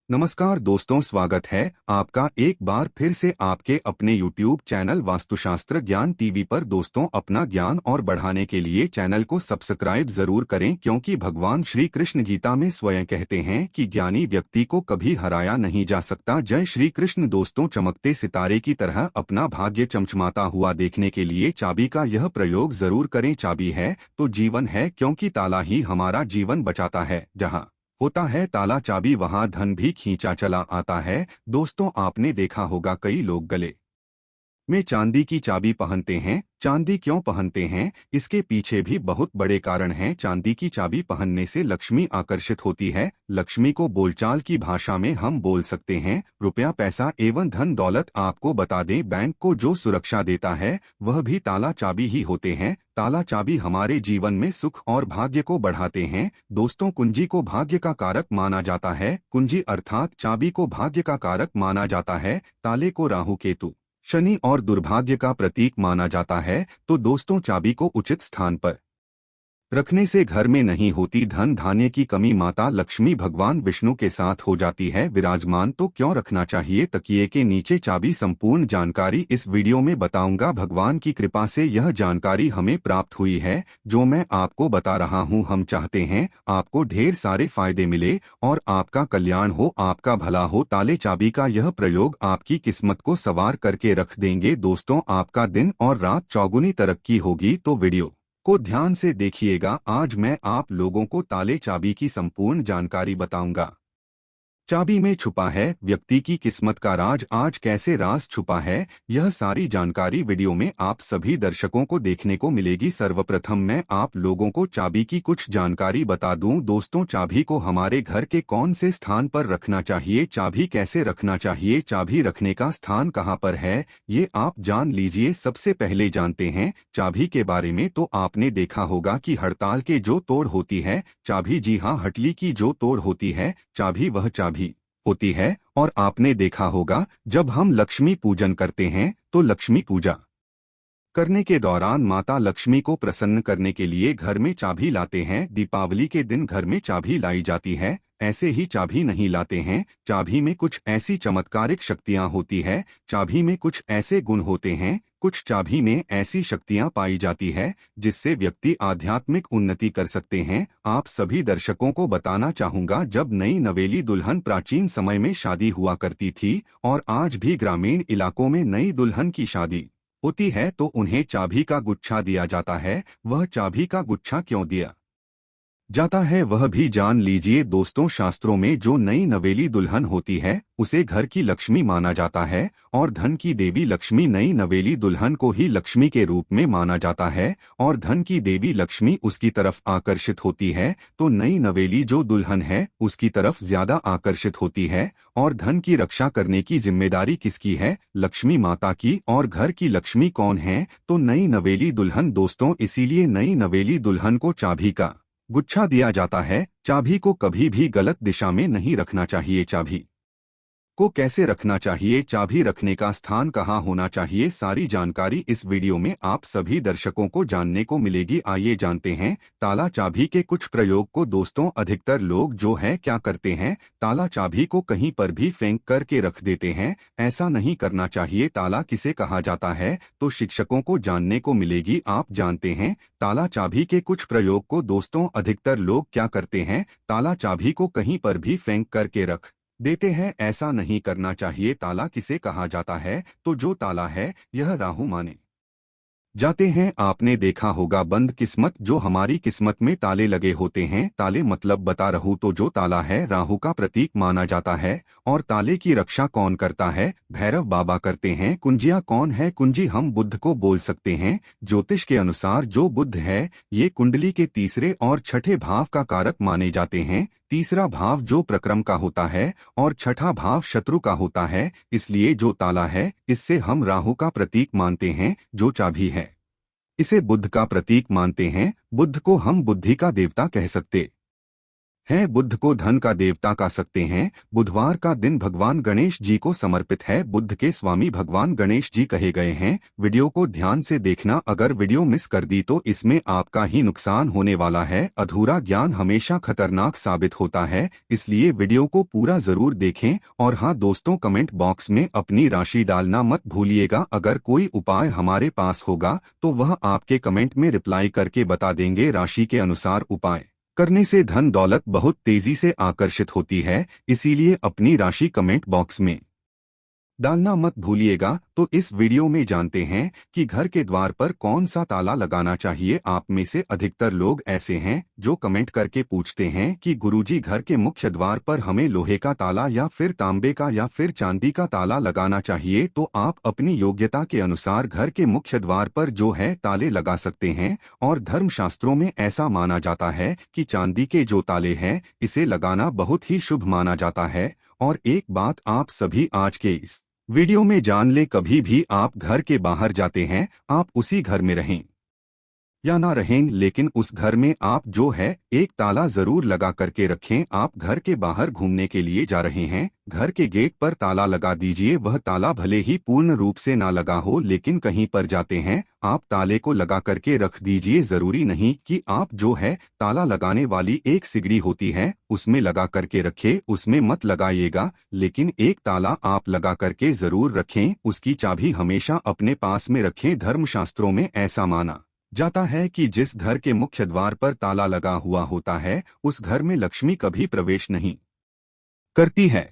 नमस्कार दोस्तों, स्वागत है आपका एक बार फिर से आपके अपने YouTube चैनल वास्तुशास्त्र ज्ञान टीवी पर। दोस्तों, अपना ज्ञान और बढ़ाने के लिए चैनल को सब्सक्राइब जरूर करें, क्योंकि भगवान श्री कृष्ण गीता में स्वयं कहते हैं कि ज्ञानी व्यक्ति को कभी हराया नहीं जा सकता। जय श्री कृष्ण। दोस्तों, चमकते सितारे की तरह अपना भाग्य चमचमाता हुआ देखने के लिए चाबी का यह प्रयोग जरूर करें। चाबी है तो जीवन है, क्योंकि ताला ही हमारा जीवन बचाता है। जहाँ होता है ताला चाबी, वहां धन भी खींचा चला आता है। दोस्तों, आपने देखा होगा कई लोग गले में चांदी की चाबी पहनते हैं। चांदी क्यों पहनते हैं, इसके पीछे भी बहुत बड़े कारण हैं। चांदी की चाबी पहनने से लक्ष्मी आकर्षित होती है। लक्ष्मी को बोलचाल की भाषा में हम बोल सकते हैं रुपया, पैसा एवं धन दौलत। आपको बता दें, बैंक को जो सुरक्षा देता है वह भी ताला चाबी ही होते हैं। ताला चाबी हमारे जीवन में सुख और भाग्य को बढ़ाते हैं। दोस्तों, कुंजी को भाग्य का कारक माना जाता है। कुंजी अर्थात चाबी को भाग्य का कारक माना जाता है। ताले को राहु केतु, शनि और दुर्भाग्य का प्रतीक माना जाता है। तो दोस्तों, चाबी को उचित स्थान पर रखने से घर में नहीं होती धन धान्य की कमी। माता लक्ष्मी भगवान विष्णु के साथ हो जाती है विराजमान। तो क्यों रखना चाहिए तकिए के नीचे चाबी? संपूर्ण जानकारी इस वीडियो में बताऊंगा। भगवान की कृपा से यह जानकारी हमें प्राप्त हुई है, जो मैं आपको बता रहा हूं। हम चाहते हैं आपको ढेर सारे फायदे मिले और आपका कल्याण हो, आपका भला हो। ताले चाबी का यह प्रयोग आपकी किस्मत को सवार करके रख देंगे। दोस्तों, आपका दिन और रात चौगुनी तरक्की होगी। तो वीडियो को ध्यान से देखिएगा। आज मैं आप लोगों को ताले चाबी की संपूर्ण जानकारी बताऊंगा। चाबी में छुपा है व्यक्ति की किस्मत का राज। आज कैसे राज छुपा है, यह सारी जानकारी वीडियो में आप सभी दर्शकों को देखने को मिलेगी। सर्वप्रथम मैं आप लोगों को चाबी की कुछ जानकारी बता दूं। दोस्तों, चाबी को हमारे घर के कौन से स्थान पर रखना चाहिए, चाबी कैसे रखना चाहिए, चाबी रखने का स्थान कहां पर है, ये आप जान लीजिए। सबसे पहले जानते हैं चाबी के बारे में। तो आपने देखा होगा कि हड़ताल के जो तोड़ होती है चाबी, जी हाँ, हटली की जो तोड़ होती है चाबी, वह चाबी होती है। और आपने देखा होगा जब हम लक्ष्मी पूजन करते हैं तो लक्ष्मी पूजा करने के दौरान माता लक्ष्मी को प्रसन्न करने के लिए घर में चाबी लाते हैं। दीपावली के दिन घर में चाबी लाई जाती है, ऐसे ही चाबी नहीं लाते हैं। चाबी में कुछ ऐसी चमत्कारिक शक्तियां होती है, चाबी में कुछ ऐसे गुण होते हैं, कुछ चाबी में ऐसी शक्तियां पाई जाती है जिससे व्यक्ति आध्यात्मिक उन्नति कर सकते हैं। आप सभी दर्शकों को बताना चाहूंगा, जब नई नवेली दुल्हन प्राचीन समय में शादी हुआ करती थी और आज भी ग्रामीण इलाकों में नई दुल्हन की शादी होती है तो उन्हें चाबी का गुच्छा दिया जाता है। वह चाबी का गुच्छा क्यों दिया जाता है वह भी जान लीजिए। दोस्तों, शास्त्रों में जो नई नवेली दुल्हन होती है उसे घर की लक्ष्मी माना जाता है और धन की देवी लक्ष्मी। नई नवेली दुल्हन को ही लक्ष्मी के रूप में माना जाता है और धन की देवी लक्ष्मी उसकी तरफ आकर्षित होती है। तो नई नवेली जो दुल्हन है उसकी तरफ ज्यादा आकर्षित होती है। और धन की रक्षा करने की जिम्मेदारी किसकी है? लक्ष्मी माता की। और घर की लक्ष्मी कौन है? तो नई नवेली दुल्हन। दोस्तों, इसीलिए नई नवेली दुल्हन को चाबी का गुच्छा दिया जाता है। चाबी को कभी भी गलत दिशा में नहीं रखना चाहिए। चाबी को कैसे रखना चाहिए, चाबी रखने का स्थान कहाँ होना चाहिए, सारी जानकारी इस वीडियो में आप सभी दर्शकों को जानने को मिलेगी। आइए जानते हैं ताला चाबी के कुछ प्रयोग को। दोस्तों, अधिकतर लोग जो है क्या करते हैं, ताला चाबी को कहीं पर भी फेंक करके रख देते हैं। ऐसा नहीं करना चाहिए। ताला किसे कहा जाता है, तो शिक्षकों को जानने को मिलेगी। आप जानते हैं ताला चाबी के कुछ प्रयोग को। दोस्तों, अधिकतर लोग क्या करते हैं, ताला चाबी को कहीं पर भी फेंक करके रख देते हैं। ऐसा नहीं करना चाहिए। ताला किसे कहा जाता है, तो जो ताला है यह राहु माने जाते हैं। आपने देखा होगा बंद किस्मत, जो हमारी किस्मत में ताले लगे होते हैं। ताले मतलब बता रहूं तो जो ताला है राहु का प्रतीक माना जाता है। और ताले की रक्षा कौन करता है? भैरव बाबा करते हैं। कुंजियां कौन है? कुंजी हम बुध को बोल सकते हैं। ज्योतिष के अनुसार जो बुध है ये कुंडली के तीसरे और छठे भाव का कारक माने जाते हैं। तीसरा भाव जो प्रक्रम का होता है और छठा भाव शत्रु का होता है। इसलिए जो ताला है इससे हम राहु का प्रतीक मानते हैं। जो चाबी है इसे बुध का प्रतीक मानते हैं। बुध को हम बुद्धि का देवता कह सकते हैं। बुध को धन का देवता कह सकते हैं। बुधवार का दिन भगवान गणेश जी को समर्पित है। बुध के स्वामी भगवान गणेश जी कहे गए हैं। वीडियो को ध्यान से देखना, अगर वीडियो मिस कर दी तो इसमें आपका ही नुकसान होने वाला है। अधूरा ज्ञान हमेशा खतरनाक साबित होता है, इसलिए वीडियो को पूरा जरूर देखें। और हाँ दोस्तों, कमेंट बॉक्स में अपनी राशि डालना मत भूलिएगा। अगर कोई उपाय हमारे पास होगा तो वह आपके कमेंट में रिप्लाई करके बता देंगे। राशि के अनुसार उपाय करने से धन दौलत बहुत तेजी से आकर्षित होती है, इसीलिए अपनी राशि कमेंट बॉक्स में डालना मत भूलिएगा। तो इस वीडियो में जानते हैं कि घर के द्वार पर कौन सा ताला लगाना चाहिए। आप में से अधिकतर लोग ऐसे हैं जो कमेंट करके पूछते हैं कि गुरुजी, घर के मुख्य द्वार पर हमें लोहे का ताला या फिर तांबे का या फिर चांदी का ताला लगाना चाहिए। तो आप अपनी योग्यता के अनुसार घर के मुख्य द्वार पर जो है ताले लगा सकते हैं। और धर्मशास्त्रों में ऐसा माना जाता है कि चांदी के जो ताले हैं इसे लगाना बहुत ही शुभ माना जाता है। और एक बात आप सभी आज के इस वीडियो में जान ले, कभी भी आप घर के बाहर जाते हैं, आप उसी घर में रहें या ना रहें, लेकिन उस घर में आप जो है एक ताला जरूर लगा करके रखें। आप घर के बाहर घूमने के लिए जा रहे हैं, घर के गेट पर ताला लगा दीजिए। वह ताला भले ही पूर्ण रूप से ना लगा हो, लेकिन कहीं पर जाते हैं आप ताले को लगा करके रख दीजिए। जरूरी नहीं कि आप जो है ताला लगाने वाली एक सिगड़ी होती है उसमें लगा करके रखे, उसमें मत लगाइएगा। लेकिन एक ताला आप लगा करके जरूर रखें, उसकी चाबी हमेशा अपने पास में रखें। धर्मशास्त्रों में ऐसा माना जाता है कि जिस घर के मुख्य द्वार पर ताला लगा हुआ होता है उस घर में लक्ष्मी कभी प्रवेश नहीं करती है,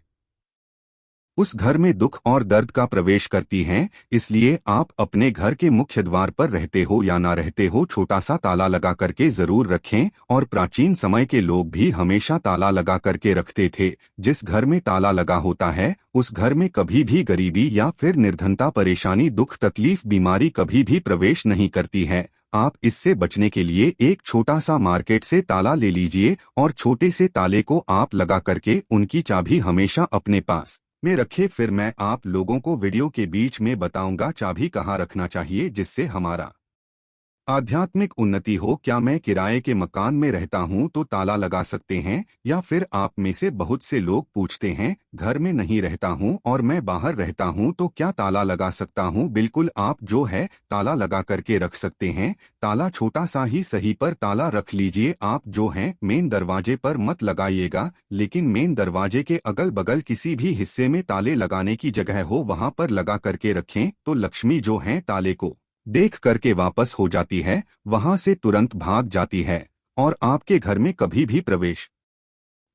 उस घर में दुख और दर्द का प्रवेश करती हैं। इसलिए आप अपने घर के मुख्य द्वार पर रहते हो या ना रहते हो, छोटा सा ताला लगा करके जरूर रखें। और प्राचीन समय के लोग भी हमेशा ताला लगा करके रखते थे। जिस घर में ताला लगा होता है उस घर में कभी भी गरीबी या फिर निर्धनता, परेशानी, दुख, तकलीफ, बीमारी कभी भी प्रवेश नहीं करती है। आप इससे बचने के लिए एक छोटा सा मार्केट से ताला ले लीजिए और छोटे से ताले को आप लगा करके उनकी चाबी हमेशा अपने पास में रखे। फिर मैं आप लोगों को वीडियो के बीच में बताऊंगा चाबी कहाँ रखना चाहिए जिससे हमारा आध्यात्मिक उन्नति हो। क्या मैं किराए के मकान में रहता हूं तो ताला लगा सकते हैं? या फिर आप में से बहुत से लोग पूछते हैं घर में नहीं रहता हूं और मैं बाहर रहता हूं तो क्या ताला लगा सकता हूं? बिल्कुल, आप जो है ताला लगा करके रख सकते हैं। ताला छोटा सा ही सही पर ताला रख लीजिए। आप जो है मेन दरवाजे पर मत लगाइएगा, लेकिन मेन दरवाजे के अगल बगल किसी भी हिस्से में ताले लगाने की जगह हो वहां पर लगा करके रखें। तो लक्ष्मी जो है ताले को देख करके वापस हो जाती है, वहां से तुरंत भाग जाती है और आपके घर में कभी भी प्रवेश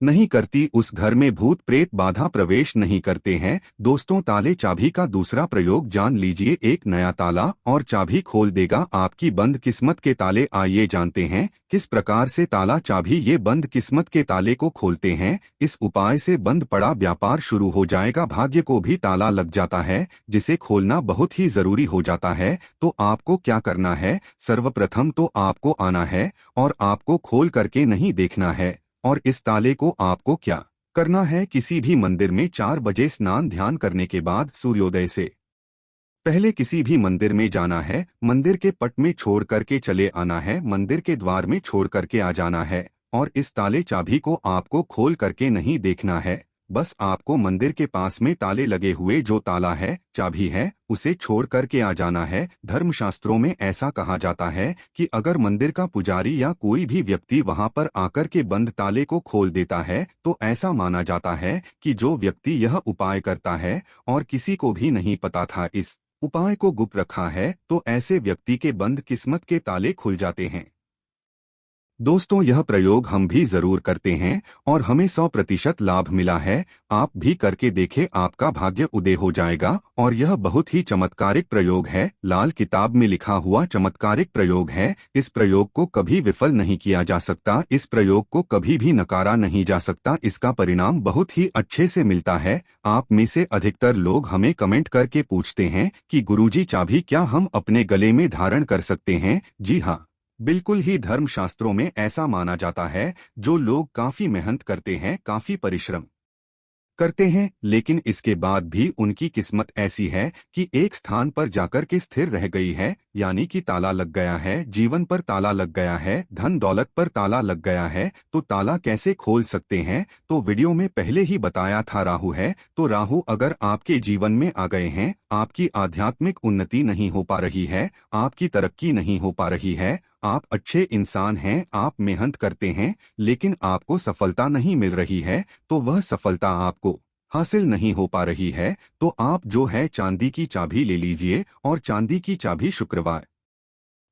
नहीं करती। उस घर में भूत प्रेत बाधा प्रवेश नहीं करते हैं। दोस्तों, ताले चाबी का दूसरा प्रयोग जान लीजिए। एक नया ताला और चाबी खोल देगा आपकी बंद किस्मत के ताले। आइए जानते हैं किस प्रकार से ताला चाबी ये बंद किस्मत के ताले को खोलते हैं। इस उपाय से बंद पड़ा व्यापार शुरू हो जाएगा, भाग्य को भी ताला लग जाता है, जिसे खोलना बहुत ही जरूरी हो जाता है। तो आपको क्या करना है? सर्वप्रथम तो आपको आना है और आपको खोल करके नहीं देखना है। और इस ताले को आपको क्या करना है? किसी भी मंदिर में 4 बजे स्नान ध्यान करने के बाद सूर्योदय से पहले किसी भी मंदिर में जाना है। मंदिर के पट में छोड़ करके चले आना है, मंदिर के द्वार में छोड़ करके आ जाना है। और इस ताले चाबी को आपको खोल करके नहीं देखना है, बस आपको मंदिर के पास में ताले लगे हुए जो ताला है, चाबी है, उसे छोड़ करके आ जाना है। धर्मशास्त्रों में ऐसा कहा जाता है कि अगर मंदिर का पुजारी या कोई भी व्यक्ति वहां पर आकर के बंद ताले को खोल देता है तो ऐसा माना जाता है कि जो व्यक्ति यह उपाय करता है और किसी को भी नहीं पता था, इस उपाय को गुप्त रखा है, तो ऐसे व्यक्ति के बंद किस्मत के ताले खुल जाते हैं। दोस्तों, यह प्रयोग हम भी जरूर करते हैं और हमें 100% लाभ मिला है। आप भी करके देखें, आपका भाग्य उदय हो जाएगा। और यह बहुत ही चमत्कारिक प्रयोग है, लाल किताब में लिखा हुआ चमत्कारिक प्रयोग है। इस प्रयोग को कभी विफल नहीं किया जा सकता, इस प्रयोग को कभी भी नकारा नहीं जा सकता। इसका परिणाम बहुत ही अच्छे से मिलता है। आप में से अधिकतर लोग हमें कमेंट करके पूछते हैं कि गुरुजी, चाबी क्या हम अपने गले में धारण कर सकते हैं? जी हाँ, बिल्कुल ही। धर्मशास्त्रों में ऐसा माना जाता है जो लोग काफी मेहनत करते हैं, काफी परिश्रम करते हैं, लेकिन इसके बाद भी उनकी किस्मत ऐसी है कि एक स्थान पर जाकर के स्थिर रह गई है, यानी कि ताला लग गया है, जीवन पर ताला लग गया है, धन दौलत पर ताला लग गया है। तो ताला कैसे खोल सकते हैं? तो वीडियो में पहले ही बताया था, राहु है। तो राहु अगर आपके जीवन में आ गए हैं, आपकी आध्यात्मिक उन्नति नहीं हो पा रही है, आपकी तरक्की नहीं हो पा रही है, आप अच्छे इंसान हैं, आप मेहनत करते हैं, लेकिन आपको सफलता नहीं मिल रही है, तो वह सफलता आपको हासिल नहीं हो पा रही है, तो आप जो है चांदी की चाबी ले लीजिए, और चांदी की चाबी शुक्रवार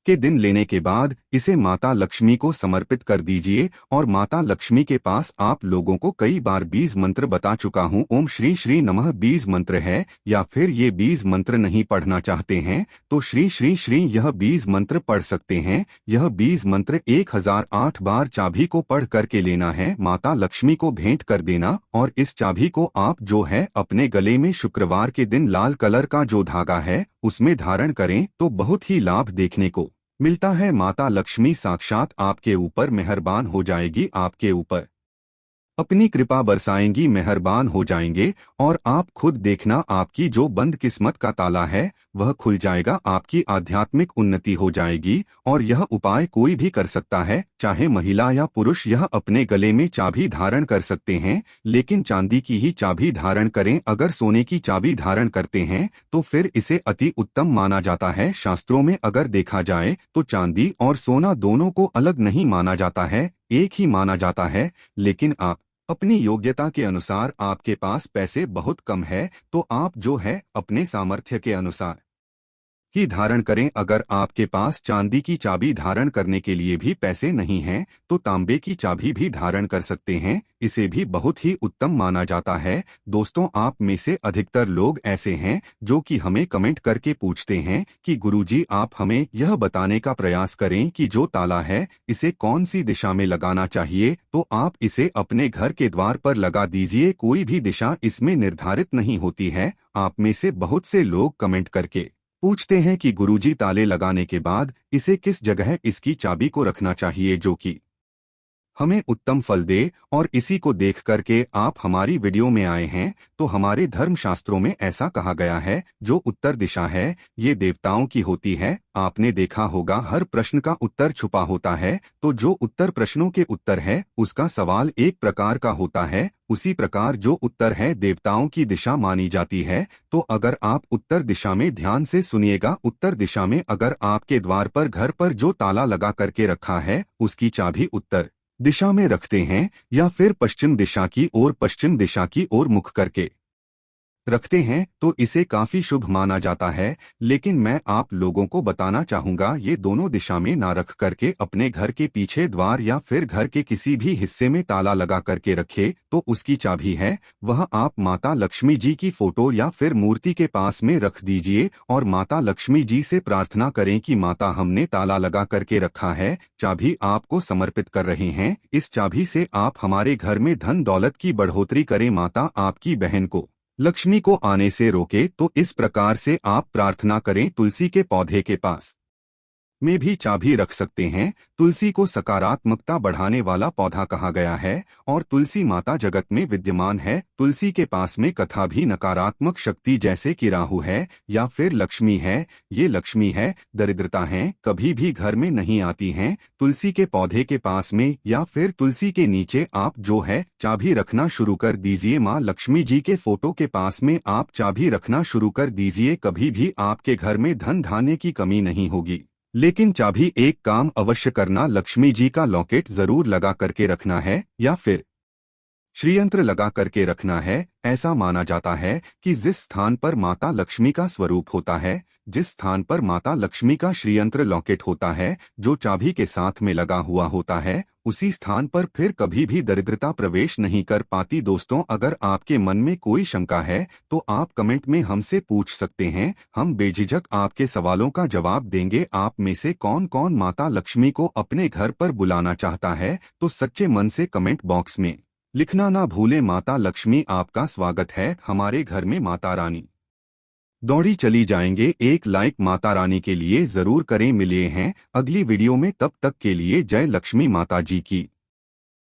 के दिन लेने के बाद इसे माता लक्ष्मी को समर्पित कर दीजिए। और माता लक्ष्मी के पास आप लोगों को कई बार बीज मंत्र बता चुका हूँ। ओम श्री श्री नमः बीज मंत्र है, या फिर ये बीज मंत्र नहीं पढ़ना चाहते हैं तो श्री श्री श्री यह बीज मंत्र पढ़ सकते हैं। यह बीज मंत्र 1008 बार चाबी को पढ़ करके लेना है, माता लक्ष्मी को भेंट कर देना। और इस चाबी को आप जो है अपने गले में शुक्रवार के दिन लाल कलर का जो धागा है उसमें धारण करें तो बहुत ही लाभ देखने को मिलता है। माता लक्ष्मी साक्षात आपके ऊपर मेहरबान हो जाएगी, आपके ऊपर अपनी कृपा बरसाएंगी, मेहरबान हो जाएंगे। और आप खुद देखना, आपकी जो बंद किस्मत का ताला है वह खुल जाएगा, आपकी आध्यात्मिक उन्नति हो जाएगी। और यह उपाय कोई भी कर सकता है, चाहे महिला या पुरुष। यह अपने गले में चाबी धारण कर सकते हैं, लेकिन चांदी की ही चाबी धारण करें। अगर सोने की चाबी धारण करते हैं तो फिर इसे अति उत्तम माना जाता है। शास्त्रों में अगर देखा जाए तो चांदी और सोना दोनों को अलग नहीं माना जाता है, एक ही माना जाता है। लेकिन आप अपनी योग्यता के अनुसार, आपके पास पैसे बहुत कम है तो आप जो है अपने सामर्थ्य के अनुसार ही धारण करें। अगर आपके पास चांदी की चाबी धारण करने के लिए भी पैसे नहीं हैं तो तांबे की चाबी भी धारण कर सकते हैं, इसे भी बहुत ही उत्तम माना जाता है। दोस्तों, आप में से अधिकतर लोग ऐसे हैं जो कि हमें कमेंट करके पूछते हैं कि गुरुजी आप हमें यह बताने का प्रयास करें कि जो ताला है इसे कौन सी दिशा में लगाना चाहिए। तो आप इसे अपने घर के द्वार पर लगा दीजिए, कोई भी दिशा इसमें निर्धारित नहीं होती है। आप में से बहुत से लोग कमेंट करके पूछते हैं कि गुरुजी ताले लगाने के बाद इसे किस जगह इसकी चाबी को रखना चाहिए जो कि हमें उत्तम फल दे। और इसी को देख करके आप हमारी वीडियो में आए हैं। तो हमारे धर्मशास्त्रों में ऐसा कहा गया है, जो उत्तर दिशा है ये देवताओं की होती है। आपने देखा होगा हर प्रश्न का उत्तर छुपा होता है, तो जो उत्तर प्रश्नों के उत्तर है उसका सवाल एक प्रकार का होता है, उसी प्रकार जो उत्तर है देवताओं की दिशा मानी जाती है। तो अगर आप उत्तर दिशा में ध्यान से सुनिएगा, उत्तर दिशा में अगर आपके द्वार पर घर पर जो ताला लगा करके रखा है उसकी चाबी उत्तर दिशा में रखते हैं, या फिर पश्चिम दिशा की ओर, पश्चिम दिशा की ओर मुख करके रखते हैं, तो इसे काफी शुभ माना जाता है। लेकिन मैं आप लोगों को बताना चाहूंगा, ये दोनों दिशा में ना रख करके अपने घर के पीछे द्वार या फिर घर के किसी भी हिस्से में ताला लगा करके रखे तो उसकी चाबी है वह आप माता लक्ष्मी जी की फोटो या फिर मूर्ति के पास में रख दीजिए। और माता लक्ष्मी जी से प्रार्थना करें कि माता हमने ताला लगा करके रखा है, चाबी आपको समर्पित कर रहे हैं, इस चाबी से आप हमारे घर में धन दौलत की बढ़ोतरी करें, माता आपकी बहन को लक्ष्मी को आने से रोके। तो इस प्रकार से आप प्रार्थना करें। तुलसी के पौधे के पास में भी चाबी रख सकते हैं। तुलसी को सकारात्मकता बढ़ाने वाला पौधा कहा गया है, और तुलसी माता जगत में विद्यमान है। तुलसी के पास में कथा भी नकारात्मक शक्ति जैसे कि राहु है या फिर लक्ष्मी है, ये लक्ष्मी है, दरिद्रता है, कभी भी घर में नहीं आती हैं। तुलसी के पौधे के पास में या फिर तुलसी के नीचे आप जो है चाबी रखना शुरू कर दीजिए। माँ लक्ष्मी जी के फोटो के पास में आप चाबी रखना शुरू कर दीजिए, कभी भी आपके घर में धन धान्य की कमी नहीं होगी। लेकिन चाबी एक काम अवश्य करना, लक्ष्मी जी का लॉकेट जरूर लगा करके रखना है, या फिर श्रीयंत्र लगा करके रखना है। ऐसा माना जाता है कि जिस स्थान पर माता लक्ष्मी का स्वरूप होता है, जिस स्थान पर माता लक्ष्मी का श्रीयंत्र लॉकेट होता है जो चाबी के साथ में लगा हुआ होता है, उसी स्थान पर फिर कभी भी दरिद्रता प्रवेश नहीं कर पाती। दोस्तों, अगर आपके मन में कोई शंका है तो आप कमेंट में हमसे पूछ सकते हैं, हम बेझिझक आपके सवालों का जवाब देंगे। आप में से कौन कौन माता लक्ष्मी को अपने घर पर बुलाना चाहता है तो सच्चे मन से कमेंट बॉक्स में लिखना ना भूले। माता लक्ष्मी आपका स्वागत है हमारे घर में। माता रानी दौड़ी चली जाएंगे, एक लाइक माता रानी के लिए जरूर करें। मिले हैं अगली वीडियो में, तब तक के लिए जय लक्ष्मी माता जी की।